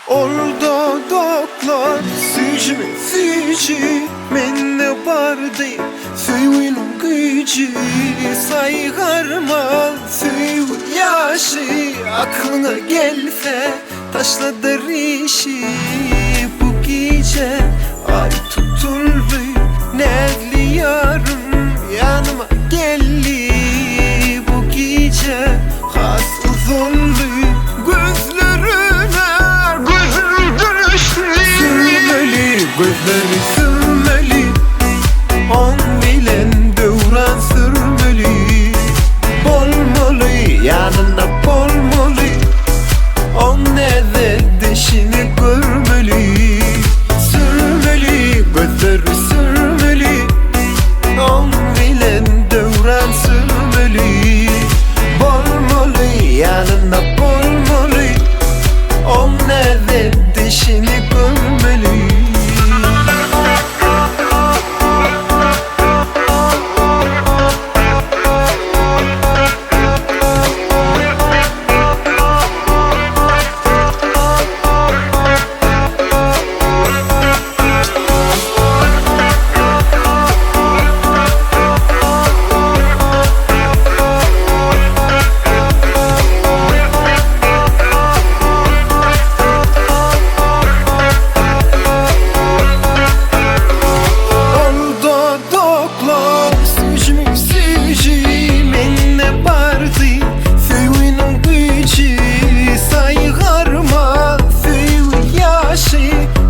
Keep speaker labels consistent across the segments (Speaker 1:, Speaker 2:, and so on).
Speaker 1: Orada doklar Sücü Menne bardı Süyün gücü Saygarma Süy yaşı Aklına gelse Taşladır işi Bu gece Ay tutuldu Nevli yarım Yanıma geldi Bu gece Has uzunlu Gözleri sürmeli On bilen devran sürmeli Bolmalı yanına bolmalı On nede dişini görmeli Sürmeli gözleri sürmeli On bilen devran sürmeli Bolmalı yanına bolmalı On nede dişini görmeli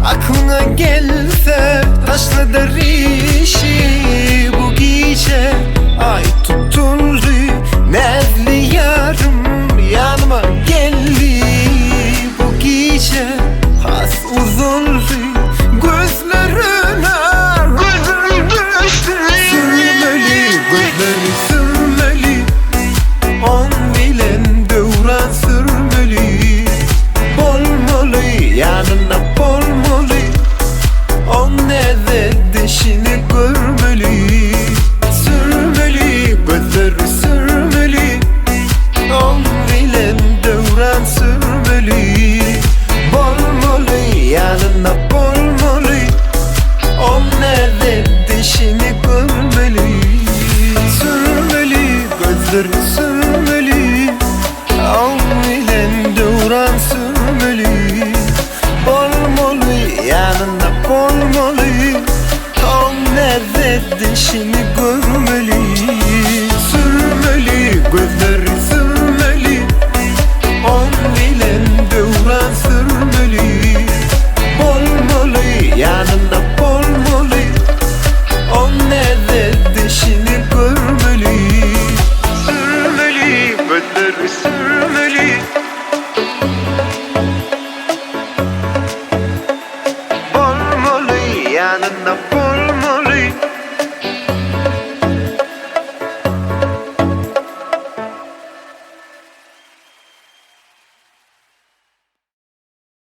Speaker 1: Aklına gelse taşladır işi Bu gece ay tutuldu Nevli yarım yanıma geldi Bu gece has uzundu Gözlerine gözüm düştü Sürmeli gözleri sürmeli On bilen devran sürmeli Bolmalı yanına bolmalı On nede dişini görmeli Sürmeli gözleri sürmeli On bilen devran sürmeli Bolmalı yanına bolmalı On nede dişini görmeli Sürmeli gözleri sürmeli On bilen devran sürmeli Bolmalı yanına bolmalı On nerede dişini görmeli Sürmeli gözleri sürmeli On bilen devran sürmeli Bolmalı yanına bolmalı On nerede dişini görmeli Sürmeli gözleri sürmeli Yanına